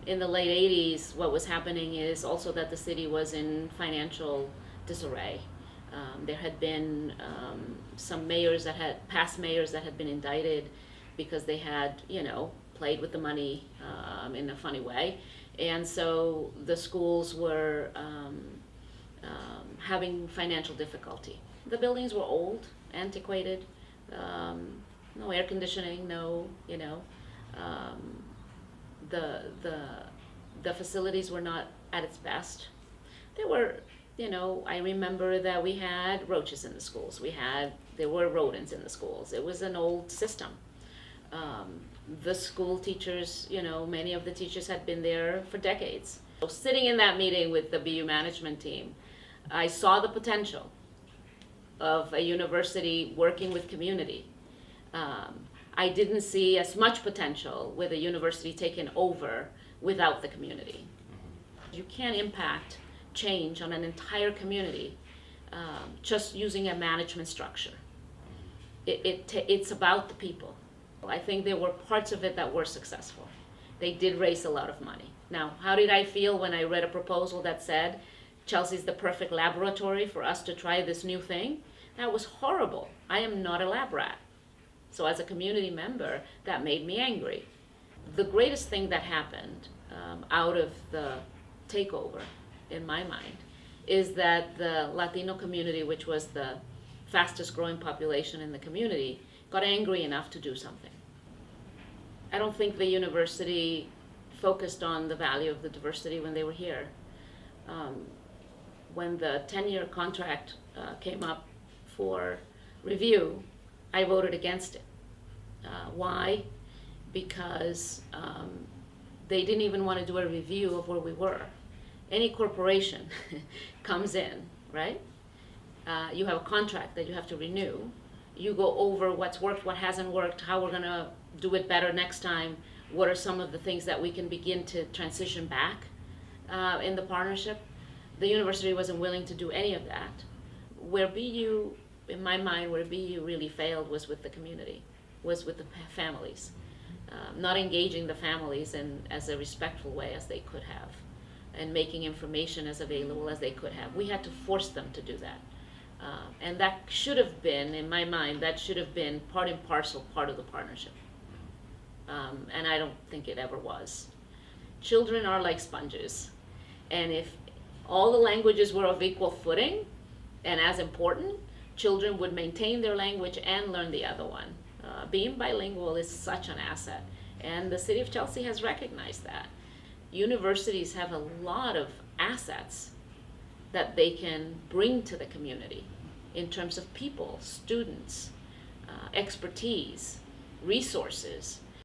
In the late 80s, what was happening is also that the city was in financial disarray. There had been some mayors that had, past mayors that had been indicted because they had, played with the money in a funny way. And so the schools were having financial difficulty. The buildings were old, antiquated, no air conditioning, um, the the facilities were not at its best. There were, I remember that we had roaches in the schools. There were rodents in the schools. It was an old system. The school teachers, many of the teachers had been there for decades. So sitting in that meeting with the BU management team, I saw the potential of a university working with community. I didn't see as much potential with a university taken over without the community. You can't impact change on an entire community just using a management structure. It's about the people. I think there were parts of it that were successful. They did raise a lot of money. Now, how did I feel when I read a proposal that said Chelsea's the perfect laboratory for us to try this new thing? That was horrible. I am not a lab rat. So as a community member, that made me angry. The greatest thing that happened out of the takeover, in my mind, is that the Latino community, which was the fastest growing population in the community, got angry enough to do something. I don't think the university focused on the value of the diversity when they were here. When the 10-year contract came up for review, I voted against it. Why? Because they didn't even want to do a review of where we were. Any corporation comes in, right? You have a contract that you have to renew. You go over what's worked, what hasn't worked, how we're going to do it better next time, what are some of the things that we can begin to transition back in the partnership. The university wasn't willing to do any of that. Where BU, in my mind, where BU really failed was with the community, was with the families. Not engaging the families in as a respectful way as they could have, and making information as available as they could have. We had to force them to do that. And that should have been, in my mind, that should have been part and parcel, part of the partnership. And I don't think it ever was. Children are like sponges. And if all the languages were of equal footing and as important, children would maintain their language and learn the other one. Being bilingual is such an asset. And the city of Chelsea has recognized that. Universities have a lot of assets that they can bring to the community in terms of people, students, expertise, resources.